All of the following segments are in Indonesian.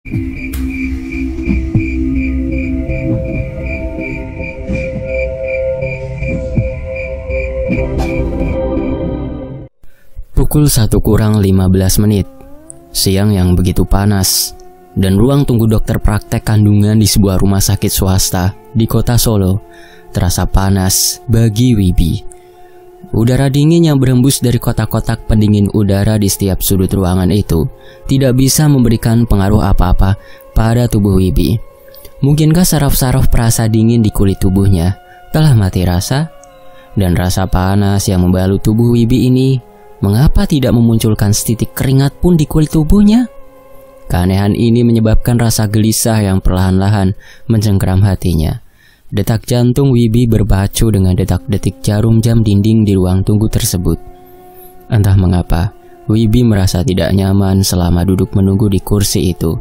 Pukul 1:15 menit. Siang yang begitu panas dan ruang tunggu dokter praktek kandungan di sebuah rumah sakit swasta di kota Solo terasa panas bagi Wibi. Udara dingin yang berhembus dari kotak-kotak pendingin udara di setiap sudut ruangan itu tidak bisa memberikan pengaruh apa-apa pada tubuh Wibi. Mungkinkah saraf-saraf perasa dingin di kulit tubuhnya telah mati rasa? Dan rasa panas yang membalut tubuh Wibi ini mengapa tidak memunculkan setitik keringat pun di kulit tubuhnya? Keanehan ini menyebabkan rasa gelisah yang perlahan-lahan mencengkeram hatinya. Detak jantung Wibi berpacu dengan detak-detik jarum jam dinding di ruang tunggu tersebut. Entah mengapa, Wibi merasa tidak nyaman selama duduk menunggu di kursi itu.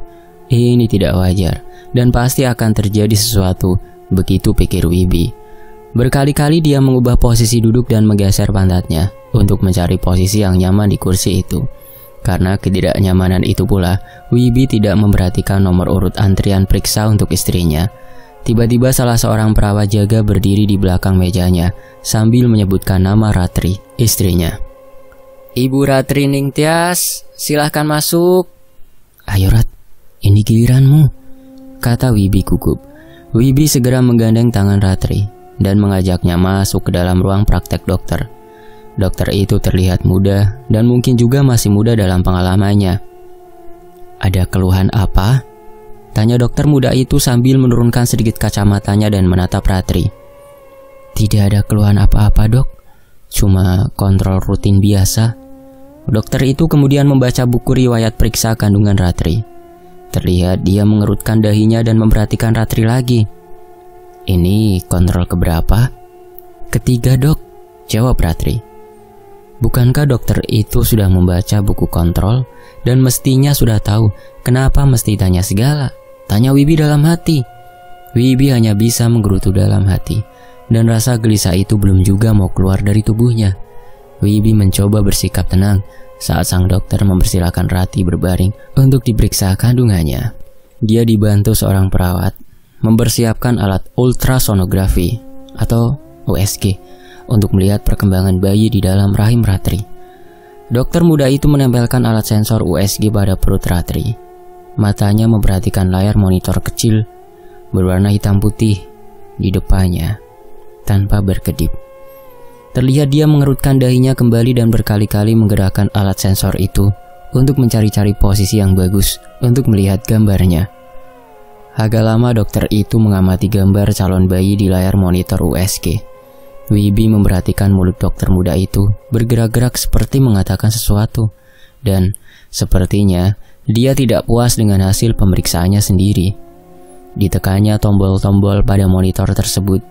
Ini tidak wajar, dan pasti akan terjadi sesuatu, begitu pikir Wibi. Berkali-kali dia mengubah posisi duduk dan menggeser pantatnya untuk mencari posisi yang nyaman di kursi itu. Karena ketidaknyamanan itu pula, Wibi tidak memperhatikan nomor urut antrian periksa untuk istrinya. Tiba-tiba salah seorang perawat jaga berdiri di belakang mejanya sambil menyebutkan nama Ratri, istrinya. "Ibu Ratri Ningtyas, silahkan masuk." "Ayo Rat, ini giliranmu," kata Wibi gugup. Wibi segera menggandeng tangan Ratri dan mengajaknya masuk ke dalam ruang praktek dokter. Dokter itu terlihat muda dan mungkin juga masih muda dalam pengalamannya. "Ada keluhan apa?" tanya dokter muda itu sambil menurunkan sedikit kacamatanya dan menatap Ratri. "Tidak ada keluhan apa-apa dok, cuma kontrol rutin biasa." Dokter itu kemudian membaca buku riwayat periksa kandungan Ratri. Terlihat dia mengerutkan dahinya dan memperhatikan Ratri lagi. "Ini kontrol keberapa?" "Ketiga dok," jawab Ratri. Bukankah dokter itu sudah membaca buku kontrol dan mestinya sudah tahu kenapa mesti tanya segala? Tanya Wibi dalam hati. Wibi hanya bisa menggerutu dalam hati dan rasa gelisah itu belum juga mau keluar dari tubuhnya. Wibi mencoba bersikap tenang saat sang dokter mempersilahkan Ratri berbaring untuk diperiksa kandungannya. Dia dibantu seorang perawat mempersiapkan alat ultrasonografi atau USG untuk melihat perkembangan bayi di dalam rahim Ratri. Dokter muda itu menempelkan alat sensor USG pada perut Ratri. Matanya memperhatikan layar monitor kecil berwarna hitam putih di depannya tanpa berkedip. Terlihat dia mengerutkan dahinya kembali dan berkali-kali menggerakkan alat sensor itu untuk mencari-cari posisi yang bagus untuk melihat gambarnya. Agak lama dokter itu mengamati gambar calon bayi di layar monitor USG. Wibi memperhatikan mulut dokter muda itu bergerak-gerak seperti mengatakan sesuatu. Dan sepertinya dia tidak puas dengan hasil pemeriksaannya sendiri. Ditekannya tombol-tombol pada monitor tersebut.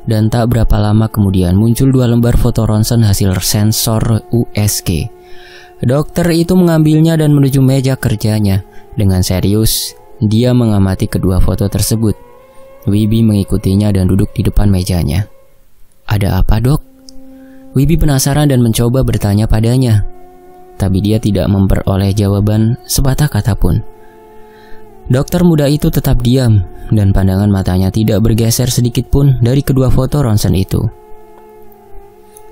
Dan tak berapa lama kemudian muncul 2 lembar foto ronsen hasil sensor USG. Dokter itu mengambilnya dan menuju meja kerjanya. Dengan serius, dia mengamati kedua foto tersebut. Wibi mengikutinya dan duduk di depan mejanya. "Ada apa dok?" Wibi penasaran dan mencoba bertanya padanya. Tapi dia tidak memperoleh jawaban sepatah kata pun. Dokter muda itu tetap diam dan pandangan matanya tidak bergeser sedikit pun dari kedua foto ronsen itu.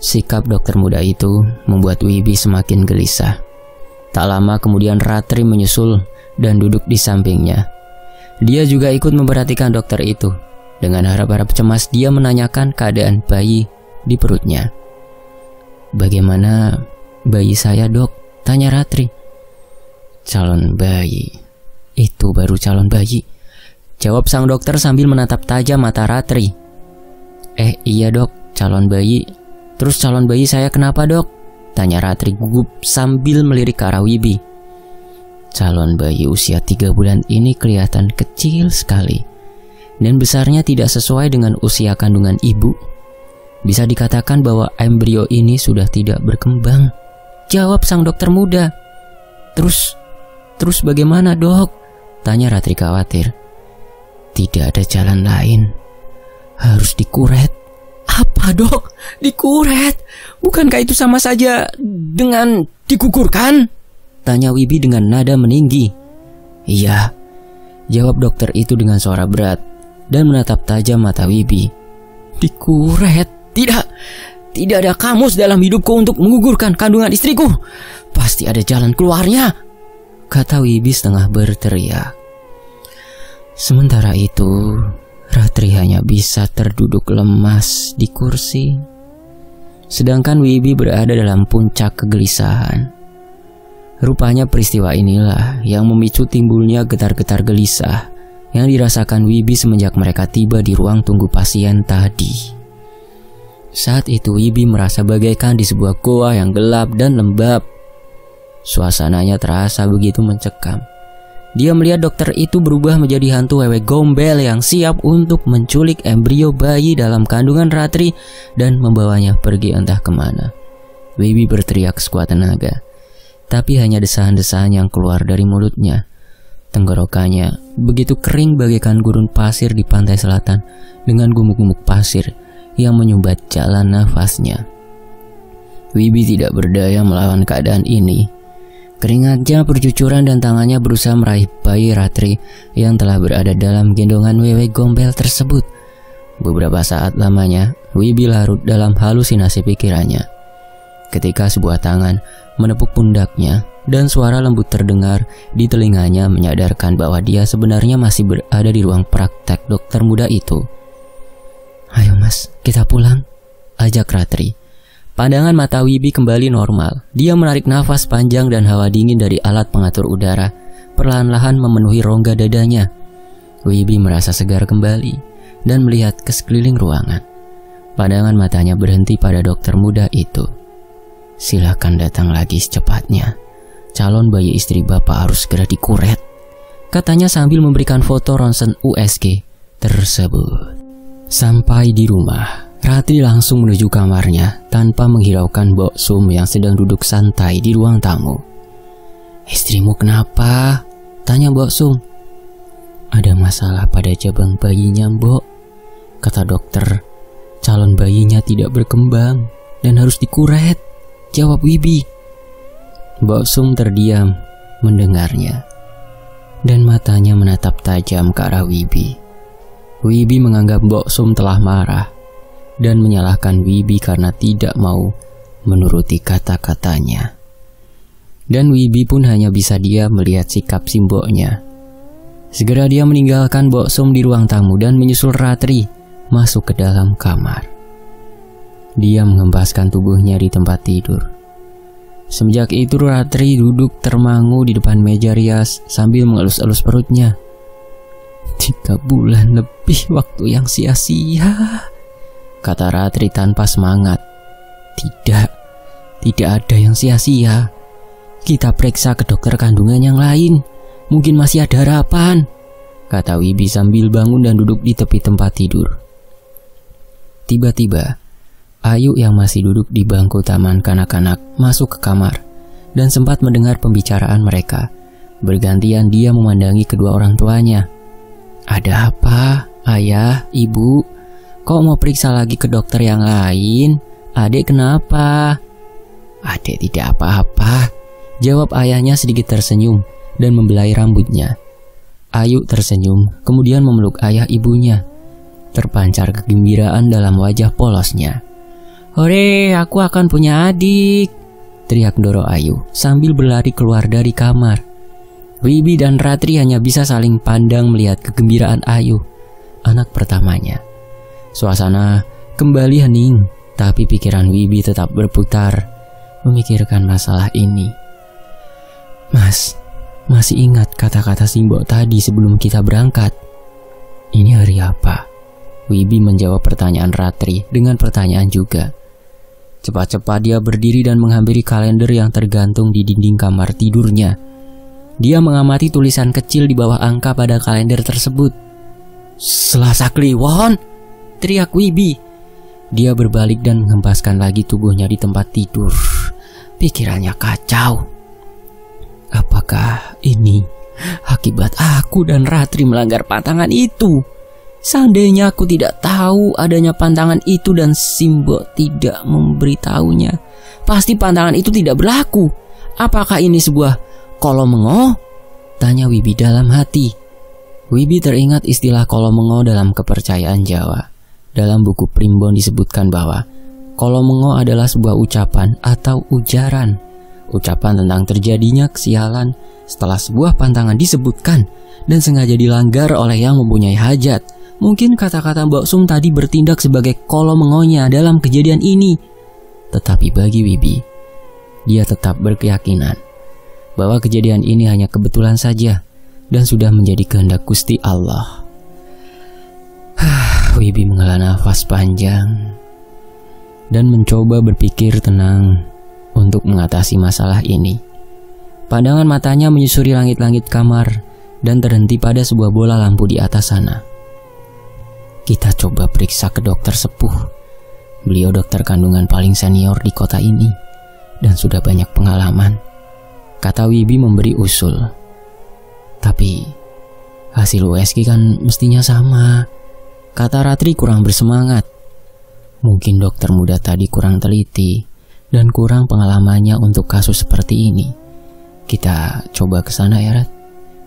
Sikap dokter muda itu membuat Wibi semakin gelisah. Tak lama kemudian Ratri menyusul dan duduk di sampingnya. Dia juga ikut memperhatikan dokter itu. Dengan harap-harap cemas dia menanyakan keadaan bayi di perutnya. "Bagaimana bayi saya dok?" tanya Ratri. "Calon bayi? Itu baru calon bayi," jawab sang dokter sambil menatap tajam mata Ratri. Iya dok, calon bayi. Terus calon bayi saya kenapa dok?" tanya Ratri gugup sambil melirik ke arah Wibi. "Calon bayi usia 3 bulan ini kelihatan kecil sekali. Dan besarnya tidak sesuai dengan usia kandungan ibu. Bisa dikatakan bahwa embrio ini sudah tidak berkembang," jawab sang dokter muda. Terus bagaimana dok?" tanya Ratri khawatir. "Tidak ada jalan lain. Harus dikuret." "Apa dok? Dikuret? Bukankah itu sama saja dengan digugurkan?" tanya Wibi dengan nada meninggi. "Iya, jawab dokter itu dengan suara berat dan menatap tajam mata Wibi. Dikuret? Tidak ada kamus dalam hidupku untuk menggugurkan kandungan istriku. Pasti ada jalan keluarnya, kata Wibi setengah berteriak. Sementara itu, Ratri hanya bisa terduduk lemas di kursi. Sedangkan Wibi berada dalam puncak kegelisahan. Rupanya peristiwa inilah yang memicu timbulnya getar-getar gelisah yang dirasakan Wibi semenjak mereka tiba di ruang tunggu pasien tadi. Saat itu Wibi merasa bagaikan di sebuah goa yang gelap dan lembab. Suasananya terasa begitu mencekam. Dia melihat dokter itu berubah menjadi hantu wewe gombel yang siap untuk menculik embrio bayi dalam kandungan Ratri dan membawanya pergi entah kemana. Wibi berteriak sekuat tenaga, tapi hanya desahan-desahan yang keluar dari mulutnya. Tenggorokannya begitu kering bagaikan gurun pasir di pantai selatan dengan gumuk-gumuk pasir yang menyumbat jalan nafasnya. Wibi tidak berdaya melawan keadaan ini. Keringatnya bercucuran dan tangannya berusaha meraih bayi Ratri yang telah berada dalam gendongan wewe gombel tersebut. Beberapa saat lamanya, Wibi larut dalam halusinasi pikirannya. Ketika sebuah tangan menepuk pundaknya dan suara lembut terdengar di telinganya menyadarkan bahwa dia sebenarnya masih berada di ruang praktek dokter muda itu. Ayo mas, kita pulang, ajak Ratri. Pandangan mata Wibi kembali normal. Dia menarik nafas panjang dan hawa dingin dari alat pengatur udara perlahan-lahan memenuhi rongga dadanya. Wibi merasa segar kembali dan melihat ke sekeliling ruangan. Pandangan matanya berhenti pada dokter muda itu. Silakan datang lagi secepatnya. Calon bayi istri bapak harus segera dikuret, katanya sambil memberikan foto ronsen USG tersebut. Sampai di rumah, Ratri langsung menuju kamarnya tanpa menghiraukan Mbok Sum yang sedang duduk santai di ruang tamu. Istrimu kenapa? Tanya Mbok Sum. Ada masalah pada jabang bayinya, Mbok, kata dokter. Calon bayinya tidak berkembang dan harus dikuret, jawab Wibi. Mbok Sum terdiam mendengarnya dan matanya menatap tajam ke arah Wibi. Wibi menganggap Mbok Sum telah marah dan menyalahkan Wibi karena tidak mau menuruti kata-katanya. Dan Wibi pun hanya bisa diam melihat sikap si mboknya. Segera dia meninggalkan Mbok Sum di ruang tamu dan menyusul Ratri masuk ke dalam kamar. Dia mengempaskan tubuhnya di tempat tidur. Semenjak itu Ratri duduk termangu di depan meja rias sambil mengelus-elus perutnya. 3 bulan lebih waktu yang sia-sia, kata Ratri tanpa semangat. Tidak ada yang sia-sia. Kita periksa ke dokter kandungan yang lain. Mungkin masih ada harapan, kata Wibi sambil bangun dan duduk di tepi tempat tidur. Tiba-tiba, Ayu yang masih duduk di bangku taman kanak-kanak masuk ke kamar dan sempat mendengar pembicaraan mereka. Bergantian dia memandangi kedua orang tuanya. Ada apa, ayah, ibu? Kok mau periksa lagi ke dokter yang lain? Adek kenapa? Adek tidak apa-apa, jawab ayahnya sedikit tersenyum dan membelai rambutnya. Ayu tersenyum, kemudian memeluk ayah ibunya. Terpancar kegembiraan dalam wajah polosnya. Hore, aku akan punya adik, teriak Doro Ayu sambil berlari keluar dari kamar. Wibi dan Ratri hanya bisa saling pandang melihat kegembiraan Ayu, anak pertamanya. Suasana kembali hening, tapi pikiran Wibi tetap berputar, memikirkan masalah ini. Mas, masih ingat kata-kata Simbok tadi sebelum kita berangkat? Ini hari apa? Wibi menjawab pertanyaan Ratri dengan pertanyaan juga. Cepat-cepat dia berdiri dan menghampiri kalender yang tergantung di dinding kamar tidurnya. Dia mengamati tulisan kecil di bawah angka pada kalender tersebut. Selasa Kliwon, teriak Wibi. Dia berbalik dan menghempaskan lagi tubuhnya di tempat tidur. Pikirannya kacau. Apakah ini akibat aku dan Ratri melanggar pantangan itu? Seandainya aku tidak tahu adanya pantangan itu dan Simbok tidak memberitahunya, pasti pantangan itu tidak berlaku. Apakah ini sebuah kolom mengoh? Tanya Wibi dalam hati. Wibi teringat istilah kolomengo dalam kepercayaan Jawa. Dalam buku Primbon disebutkan bahwa kolomengo adalah sebuah ucapan atau ujaran. Ucapan tentang terjadinya kesialan setelah sebuah pantangan disebutkan dan sengaja dilanggar oleh yang mempunyai hajat. Mungkin kata-kata Mbok Sum tadi bertindak sebagai kolomengonya dalam kejadian ini. Tetapi bagi Wibi, dia tetap berkeyakinan bahwa kejadian ini hanya kebetulan saja dan sudah menjadi kehendak Gusti Allah. Wibi menghela nafas panjang dan mencoba berpikir tenang untuk mengatasi masalah ini. Pandangan matanya menyusuri langit-langit kamar dan terhenti pada sebuah bola lampu di atas sana. Kita coba periksa ke dokter sepuh. Beliau dokter kandungan paling senior di kota ini dan sudah banyak pengalaman, kata Wibi memberi usul. Tapi hasil USG kan mestinya sama, kata Ratri kurang bersemangat. Mungkin dokter muda tadi kurang teliti dan kurang pengalamannya untuk kasus seperti ini. Kita coba ke sana ya, Rat.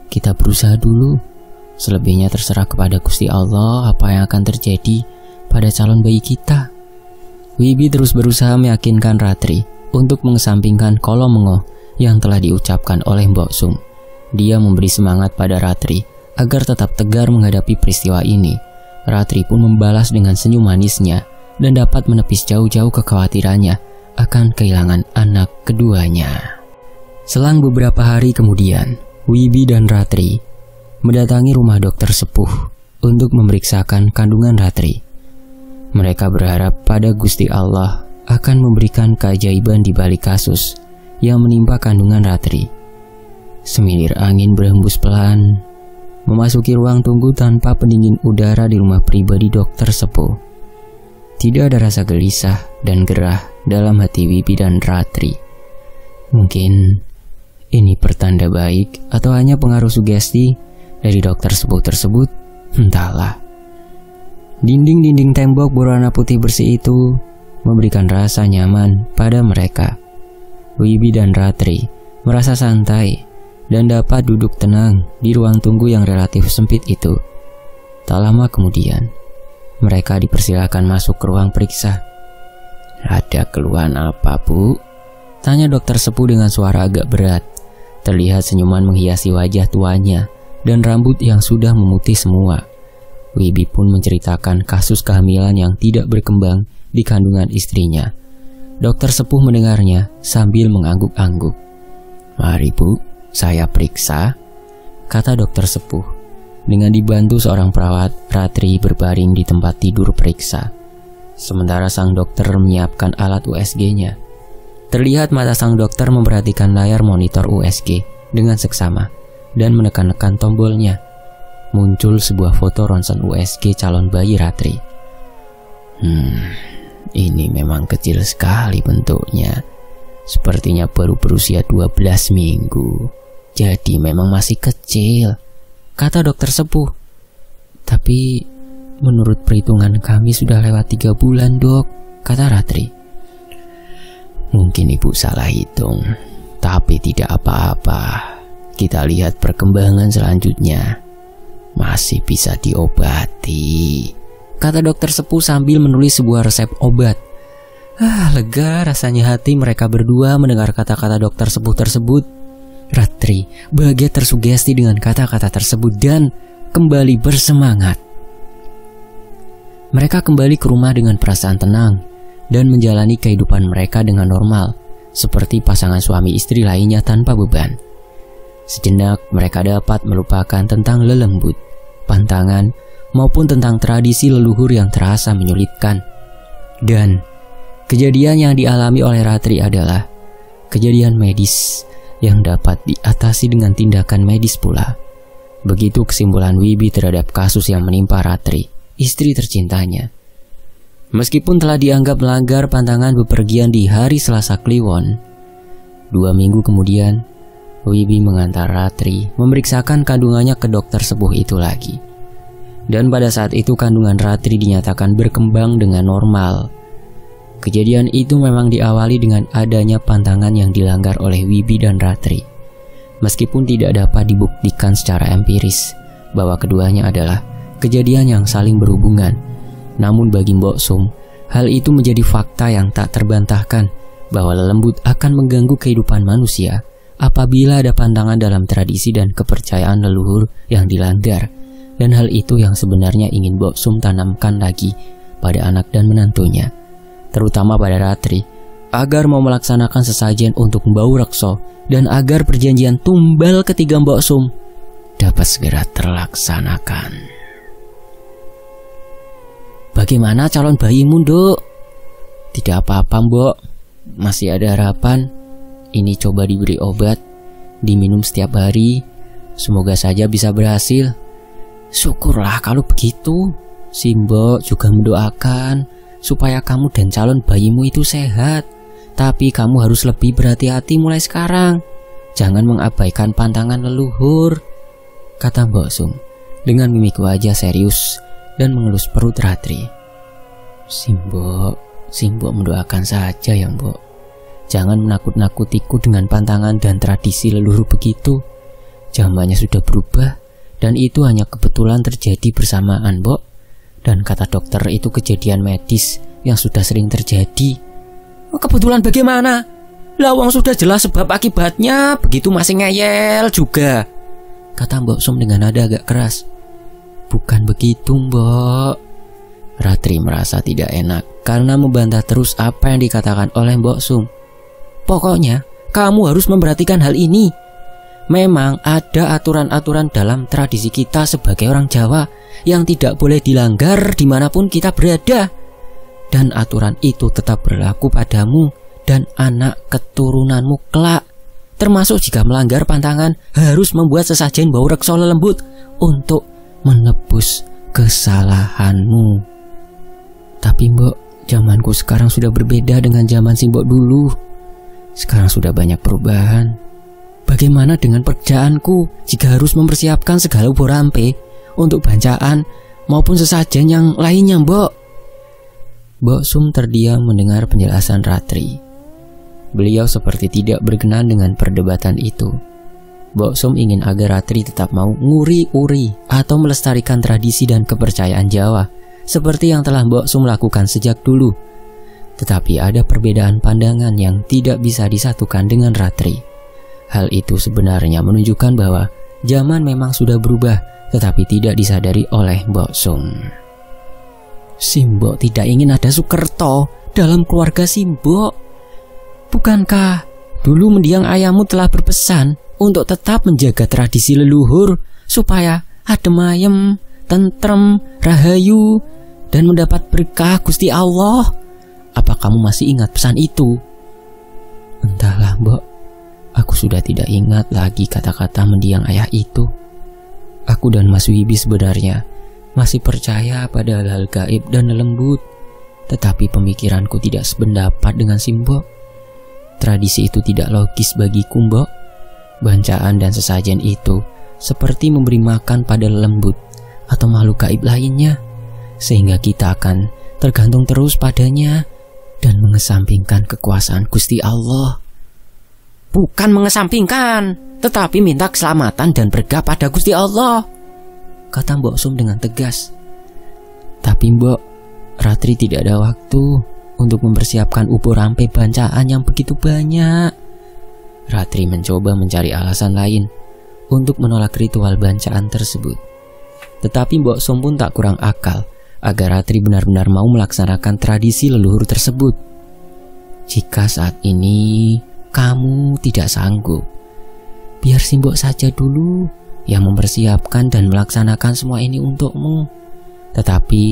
Kita berusaha dulu. Selebihnya terserah kepada Gusti Allah apa yang akan terjadi pada calon bayi kita. Wibi terus berusaha meyakinkan Ratri untuk mengesampingkan kolomengo yang telah diucapkan oleh Mbok Sum. Dia memberi semangat pada Ratri agar tetap tegar menghadapi peristiwa ini. Ratri pun membalas dengan senyum manisnya dan dapat menepis jauh-jauh kekhawatirannya akan kehilangan anak keduanya. Selang beberapa hari kemudian, Wibi dan Ratri mendatangi rumah dokter sepuh untuk memeriksakan kandungan Ratri. Mereka berharap pada Gusti Allah akan memberikan keajaiban di balik kasus yang menimpa kandungan Ratri. Semilir angin berhembus pelan memasuki ruang tunggu tanpa pendingin udara di rumah pribadi dokter sepuh. Tidak ada rasa gelisah dan gerah dalam hati Wibi dan Ratri. Mungkin ini pertanda baik atau hanya pengaruh sugesti dari dokter sepuh tersebut, entahlah. Dinding-dinding tembok berwarna putih bersih itu memberikan rasa nyaman pada mereka. Wibi dan Ratri merasa santai dan dapat duduk tenang di ruang tunggu yang relatif sempit itu. Tak lama kemudian, mereka dipersilakan masuk ke ruang periksa. Ada keluhan apa, Bu? Tanya dokter sepuh dengan suara agak berat. Terlihat senyuman menghiasi wajah tuanya dan rambut yang sudah memutih semua. Wibi pun menceritakan kasus kehamilan yang tidak berkembang di kandungan istrinya. Dokter sepuh mendengarnya sambil mengangguk-angguk. Mari Bu, saya periksa, kata dokter sepuh. Dengan dibantu seorang perawat, Ratri berbaring di tempat tidur periksa. Sementara sang dokter menyiapkan alat USG-nya. Terlihat mata sang dokter memperhatikan layar monitor USG dengan seksama dan menekan-nekan tombolnya. Muncul sebuah foto ronsen USG calon bayi Ratri. Ini memang kecil sekali bentuknya. Sepertinya baru berusia 12 minggu. Jadi memang masih kecil, kata dokter sepuh. Tapi menurut perhitungan kami sudah lewat 3 bulan, Dok, kata Ratri. Mungkin Ibu salah hitung, tapi tidak apa-apa. Kita lihat perkembangan selanjutnya. Masih bisa diobati, kata dokter sepuh sambil menulis sebuah resep obat. Lega rasanya hati mereka berdua mendengar kata-kata dokter sepuh tersebut. Ratri bahagia tersugesti dengan kata-kata tersebut dan kembali bersemangat. Mereka kembali ke rumah dengan perasaan tenang dan menjalani kehidupan mereka dengan normal, seperti pasangan suami istri lainnya tanpa beban. Sejenak mereka dapat melupakan tentang lelembut, pantangan, maupun tentang tradisi leluhur yang terasa menyulitkan. Dan kejadian yang dialami oleh Ratri adalah kejadian medis yang dapat diatasi dengan tindakan medis pula. Begitu kesimpulan Wibi terhadap kasus yang menimpa Ratri, istri tercintanya. Meskipun telah dianggap melanggar pantangan bepergian di hari Selasa Kliwon, 2 minggu kemudian, Wibi mengantar Ratri memeriksakan kandungannya ke dokter sepuh itu lagi. Dan pada saat itu kandungan Ratri dinyatakan berkembang dengan normal. Kejadian itu memang diawali dengan adanya pantangan yang dilanggar oleh Wibi dan Ratri. Meskipun tidak dapat dibuktikan secara empiris, bahwa keduanya adalah kejadian yang saling berhubungan. Namun bagi Mbok Sum, hal itu menjadi fakta yang tak terbantahkan bahwa lelembut akan mengganggu kehidupan manusia apabila ada pantangan dalam tradisi dan kepercayaan leluhur yang dilanggar. Dan hal itu yang sebenarnya ingin Mbok Sum tanamkan lagi pada anak dan menantunya, terutama pada Ratri, agar mau melaksanakan sesajen untuk membau rekso dan agar perjanjian tumbal ketiga Mbok Sum dapat segera terlaksanakan. Bagaimana calon bayimu, Nduk? Tidak apa-apa, Mbok. Masih ada harapan. Ini coba diberi obat, diminum setiap hari. Semoga saja bisa berhasil. Syukurlah kalau begitu. Si Mbok juga mendoakan supaya kamu dan calon bayimu itu sehat. Tapi kamu harus lebih berhati-hati mulai sekarang. Jangan mengabaikan pantangan leluhur, kata Mbok Sum dengan mimik wajah serius dan mengelus perut Ratri. Si Mbok mendoakan saja ya, Mbok. Jangan menakut-nakutiku dengan pantangan dan tradisi leluhur begitu. Zamannya sudah berubah dan itu hanya kebetulan terjadi bersamaan, Mbok. Dan kata dokter itu kejadian medis yang sudah sering terjadi. Kebetulan bagaimana? Lawang sudah jelas sebab akibatnya, begitu masih ngeyel juga, kata Mbok Sum dengan nada agak keras. Bukan begitu, Mbok. Ratri merasa tidak enak karena membantah terus apa yang dikatakan oleh Mbok Sum. Pokoknya kamu harus memperhatikan hal ini. Memang ada aturan-aturan dalam tradisi kita sebagai orang Jawa yang tidak boleh dilanggar dimanapun kita berada. Dan aturan itu tetap berlaku padamu dan anak keturunanmu kelak. Termasuk jika melanggar pantangan harus membuat sesajen bau rekso lelembut untuk menebus kesalahanmu. Tapi Mbok, zamanku sekarang sudah berbeda dengan zaman si Mbok dulu. Sekarang sudah banyak perubahan. Bagaimana dengan pekerjaanku jika harus mempersiapkan segala borampe untuk bancaan maupun sesajen yang lainnya, Mbok? Mbok Sum terdiam mendengar penjelasan Ratri. Beliau seperti tidak berkenan dengan perdebatan itu. Mbok Sum ingin agar Ratri tetap mau nguri-uri atau melestarikan tradisi dan kepercayaan Jawa seperti yang telah Mbok Sum lakukan sejak dulu. Tetapi ada perbedaan pandangan yang tidak bisa disatukan dengan Ratri. Hal itu sebenarnya menunjukkan bahwa zaman memang sudah berubah, tetapi tidak disadari oleh Mbok Sum. Si Mbok tidak ingin ada Sukerto dalam keluarga si Mbok. Bukankah dulu mendiang ayahmu telah berpesan untuk tetap menjaga tradisi leluhur supaya adem ayem, tentrem, rahayu, dan mendapat berkah Gusti Allah? Apa kamu masih ingat pesan itu? Entahlah, Mbok. Aku sudah tidak ingat lagi kata-kata mendiang ayah itu. Aku dan Mas Wibi sebenarnya masih percaya pada hal-hal gaib dan lembut. Tetapi pemikiranku tidak sependapat dengan si Mbok. Tradisi itu tidak logis bagiku, Mbok. Bancaan dan sesajen itu seperti memberi makan pada lembut atau makhluk gaib lainnya, sehingga kita akan tergantung terus padanya dan mengesampingkan kekuasaan Gusti Allah. Bukan mengesampingkan, tetapi minta keselamatan dan berkah pada Gusti Allah, kata Mbok Sum dengan tegas. Tapi Mbok, Ratri tidak ada waktu untuk mempersiapkan ubur rampe bancaan yang begitu banyak. Ratri mencoba mencari alasan lain untuk menolak ritual bancaan tersebut. Tetapi Mbok Sum pun tak kurang akal agar Ratri benar-benar mau melaksanakan tradisi leluhur tersebut. Jika saat ini kamu tidak sanggup, biar si Mbok saja dulu yang mempersiapkan dan melaksanakan semua ini untukmu. Tetapi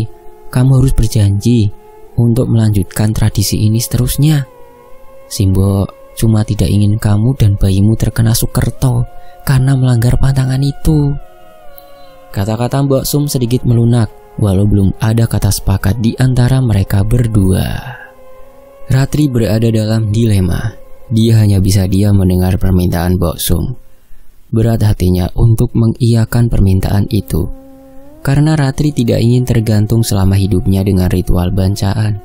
kamu harus berjanji untuk melanjutkan tradisi ini seterusnya. Si Mbok cuma tidak ingin kamu dan bayimu terkena Sukerto karena melanggar pantangan itu. Kata-kata Mbok Sum sedikit melunak, walau belum ada kata sepakat di antara mereka berdua. Ratri berada dalam dilema. Dia hanya bisa diam mendengar permintaan Mbok Sum. Berat hatinya untuk mengiyakan permintaan itu, karena Ratri tidak ingin tergantung selama hidupnya dengan ritual bancaan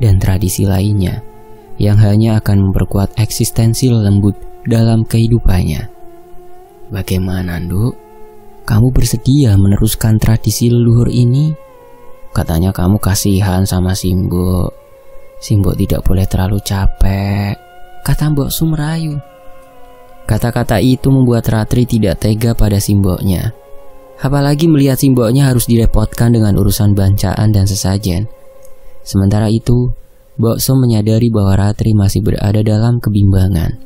dan tradisi lainnya yang hanya akan memperkuat eksistensi lembut dalam kehidupannya. Bagaimana, Nduk? kamu bersedia meneruskan tradisi leluhur ini? Katanya kamu kasihan sama Simbok. Simbok tidak boleh terlalu capek, kata Mbok Sum merayu. Kata-kata itu membuat Ratri tidak tega pada Simboknya. Apalagi melihat Simboknya harus direpotkan dengan urusan bancaan dan sesajen. Sementara itu, Mbok Sum menyadari bahwa Ratri masih berada dalam kebimbangan.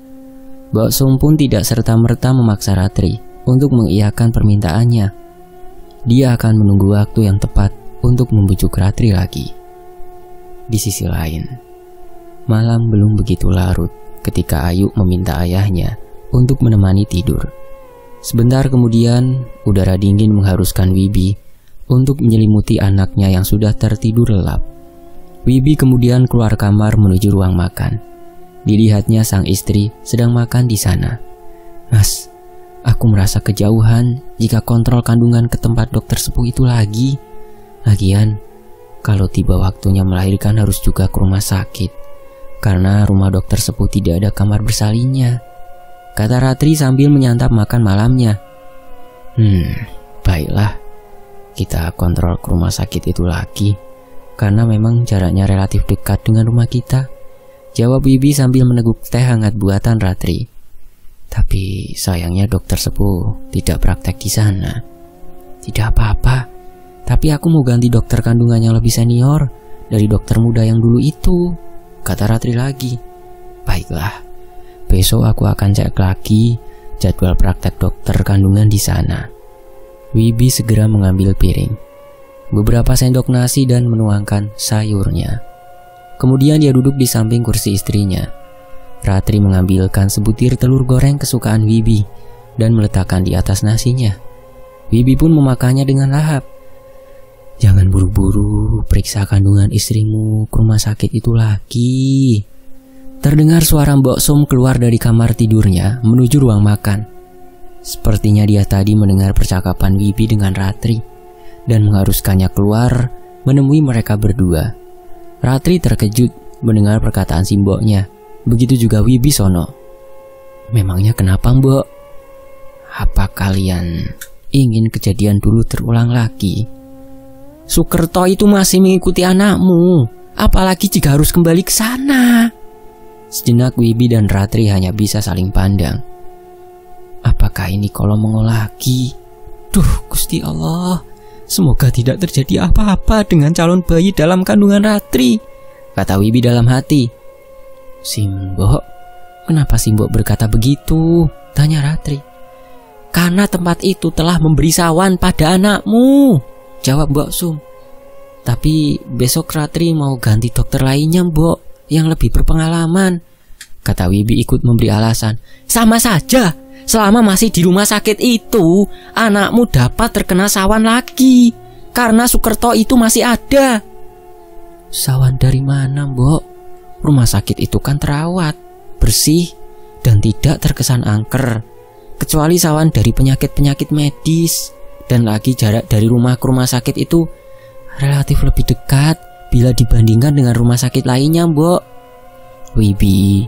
Mbok Sum pun tidak serta-merta memaksa Ratri untuk mengiyakan permintaannya. Dia akan menunggu waktu yang tepat untuk membujuk Ratri lagi. Di sisi lain, malam belum begitu larut ketika Ayu meminta ayahnya untuk menemani tidur. Sebentar kemudian, udara dingin mengharuskan Wibi untuk menyelimuti anaknya yang sudah tertidur lelap. Wibi kemudian keluar kamar menuju ruang makan. Dilihatnya sang istri sedang makan di sana. "Mas, aku merasa kejauhan jika kontrol kandungan ke tempat dokter sepuh itu lagi. Lagian, kalau tiba waktunya melahirkan harus juga ke rumah sakit, karena rumah dokter sepuh tidak ada kamar bersalinnya," kata Ratri sambil menyantap makan malamnya. Baiklah, kita kontrol ke rumah sakit itu lagi, karena memang jaraknya relatif dekat dengan rumah kita, jawab Wibi sambil meneguk teh hangat buatan Ratri. Tapi sayangnya dokter sepuh tidak praktek di sana. Tidak apa-apa, tapi aku mau ganti dokter kandungan yang lebih senior dari dokter muda yang dulu itu, kata Ratri lagi. Baiklah, besok aku akan cek lagi jadwal praktek dokter kandungan di sana. Wibi segera mengambil piring, beberapa sendok nasi dan menuangkan sayurnya. Kemudian dia duduk di samping kursi istrinya. Ratri mengambilkan sebutir telur goreng kesukaan Wibi dan meletakkan di atas nasinya. Wibi pun memakannya dengan lahap. Jangan buru-buru periksa kandungan istrimu ke rumah sakit itu lagi. Terdengar suara Mbok Sum keluar dari kamar tidurnya menuju ruang makan. Sepertinya dia tadi mendengar percakapan Wibi dengan Ratri dan mengharuskannya keluar menemui mereka berdua. Ratri terkejut mendengar perkataan si mboknya. Begitu juga Wibi sono. Memangnya kenapa, Mbok? Apa kalian ingin kejadian dulu terulang lagi? Sukerto itu masih mengikuti anakmu, apalagi jika harus kembali ke sana. Sejenak Wibi dan Ratri hanya bisa saling pandang. Apakah ini kalau mengol lagi? Duh, Gusti Allah, semoga tidak terjadi apa-apa dengan calon bayi dalam kandungan Ratri, kata Wibi dalam hati. Simbok, kenapa Simbok berkata begitu? Tanya Ratri. Karena tempat itu telah memberi sawan pada anakmu, jawab Mbok Sum. Tapi besok Ratri mau ganti dokter lainnya, Mbok, yang lebih berpengalaman, kata Wibi ikut memberi alasan. Sama saja, selama masih di rumah sakit itu, anakmu dapat terkena sawan lagi, karena Sukerto itu masih ada. Sawan dari mana, Mbok? Rumah sakit itu kan terawat, bersih, dan tidak terkesan angker. Kecuali sawan dari penyakit-penyakit medis. Dan lagi jarak dari rumah ke rumah sakit itu relatif lebih dekat bila dibandingkan dengan rumah sakit lainnya, Mbok. Wibi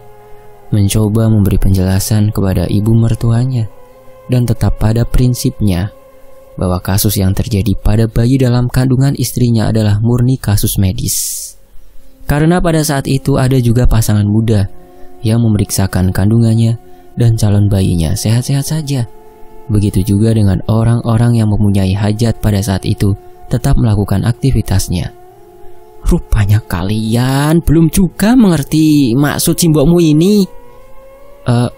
mencoba memberi penjelasan kepada ibu mertuanya dan tetap pada prinsipnya bahwa kasus yang terjadi pada bayi dalam kandungan istrinya adalah murni kasus medis. Karena pada saat itu ada juga pasangan muda yang memeriksakan kandungannya dan calon bayinya sehat-sehat saja. Begitu juga dengan orang-orang yang mempunyai hajat pada saat itu tetap melakukan aktivitasnya. Rupanya kalian belum juga mengerti maksud simbokmu ini.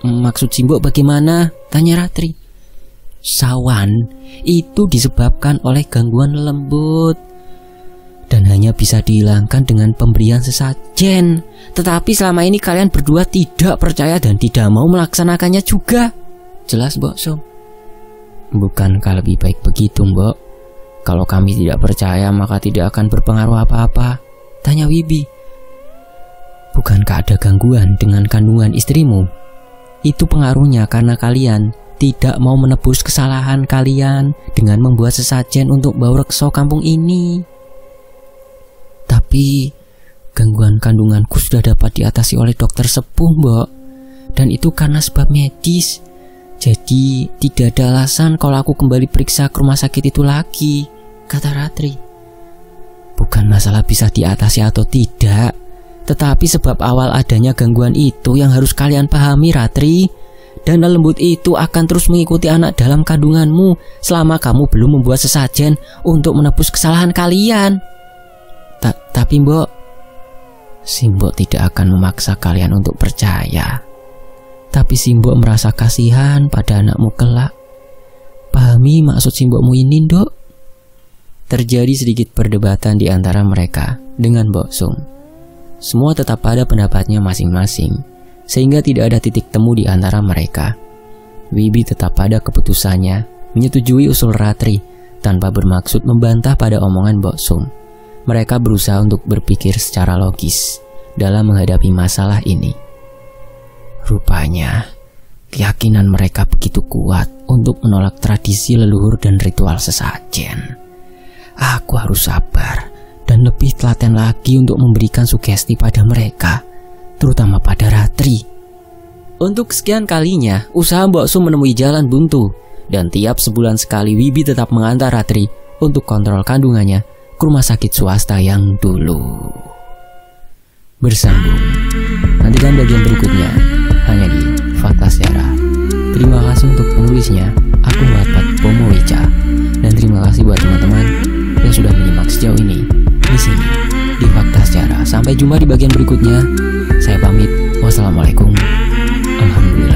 Maksud simbok bagaimana? Tanya Ratri. Sawan itu disebabkan oleh gangguan lembut dan hanya bisa dihilangkan dengan pemberian sesajen. Tetapi selama ini kalian berdua tidak percaya dan tidak mau melaksanakannya juga, jelas Mbok Sum. Bukankah lebih baik begitu, Mbok? Kalau kami tidak percaya maka tidak akan berpengaruh apa-apa, tanya Wibi. Bukankah ada gangguan dengan kandungan istrimu? Itu pengaruhnya karena kalian tidak mau menebus kesalahan kalian dengan membuat sesajen untuk bawa rekso kampung ini. Tapi gangguan kandunganku sudah dapat diatasi oleh dokter sepuh, Mbok. Dan itu karena sebab medis. Jadi tidak ada alasan kalau aku kembali periksa ke rumah sakit itu lagi, kata Ratri. Bukan masalah bisa diatasi atau tidak, tetapi sebab awal adanya gangguan itu yang harus kalian pahami, Ratri. Dana lembut itu akan terus mengikuti anak dalam kandunganmu selama kamu belum membuat sesajen untuk menebus kesalahan kalian. Tapi Mbok, si Mbok tidak akan memaksa kalian untuk percaya. Tapi si Mbok merasa kasihan pada anakmu kelak. Pahami maksud si Mbokmu ini, Dok? Terjadi sedikit perdebatan di antara mereka dengan Mbok Sum. Semua tetap pada pendapatnya masing-masing, sehingga tidak ada titik temu di antara mereka. Wibi tetap pada keputusannya, menyetujui usul Ratri tanpa bermaksud membantah pada omongan Mbok Sum. Mereka berusaha untuk berpikir secara logis dalam menghadapi masalah ini. Rupanya, keyakinan mereka begitu kuat untuk menolak tradisi leluhur dan ritual sesajen. Aku harus sabar dan lebih telaten lagi untuk memberikan sugesti pada mereka, terutama pada Ratri. Untuk sekian kalinya, usaha Mbok Sum menemui jalan buntu, dan tiap sebulan sekali Wibi tetap mengantar Ratri untuk kontrol kandungannya ke rumah sakit swasta yang dulu. Bersambung, nantikan bagian berikutnya hanya di Fakta Sejarah. Terima kasih untuk penulisnya, aku Wattpad Pomo Wicca, dan terima kasih buat teman-teman yang sudah menyimak sejauh ini di sini di Fakta Sejarah. Sampai jumpa di bagian berikutnya. Saya pamit. Wassalamualaikum. Alhamdulillah.